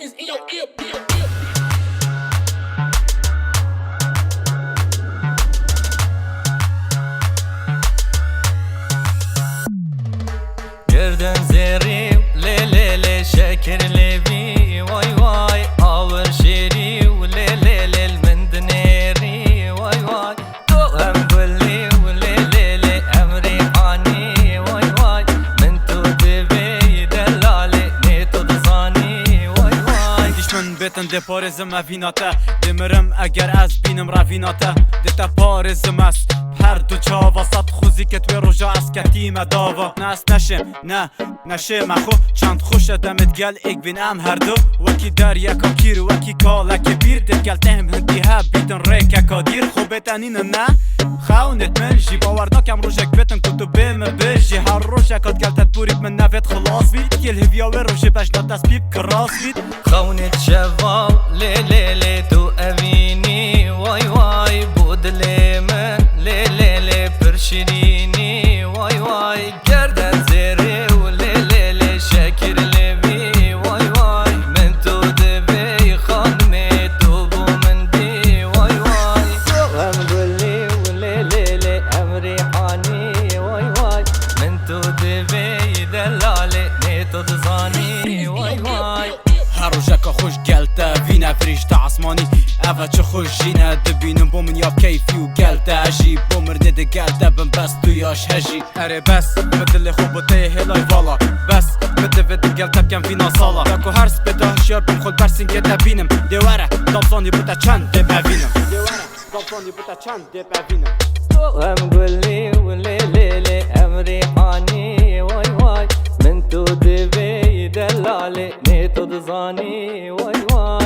is in your ear. Gördün zeri le le le şekerli bir vay vay ağır şeri le le le mendneri vay vay tohem gulli le le le emri hani vay vay men tu devi delali ne tu dzani vay vay Dişmen beten de parizm evinate demirim eger az binim ravinate de te parizm est her du çava sat خوزی که توی روژا از کتیم داوا نه از نشه مخو چند خوش دمت گل ایک بین ام هر دو وکی در یکا کیر وکی کالک بیر دل گل تهم هندی ها بیتن ریکا کادیر خوبتن این نه خونت من جی باورداکم روژک بتن کتو بیم بجی هر روژکات گل تدبورید من نفت خلاص بید کل هویا و روژه بجنات دست بیب کراس بید خونت شواو le le le tu evini vay vay budle men le le le perşirini vay vay gerden zeri le le le şeker levi vay vay men tu devi khanme tu bu mendi vay vay hem gulli le le le emri hani vay vay men tu devi delale ne tu dzani vay vay هر روژکا خوش گلته وینه فریشته عصمانی اوه چه خوش جینه دبینم با من یا کیفی و گلته عجیب با مرنه ده گلته بم بس تویاش هجی اره بس بدل خوب و ته هلای والا بس بده بده گلته بکن وینا سالا دکو هر سپده هشیار بم خود برسین که دبینم دواره دامسانی بوده چند ده ببینم دواره دامسانی بوده چند ده ببینم هم قولي ولي ليلي امري حاني واي واي من تو دبي دلالي نيتو دزاني واي واي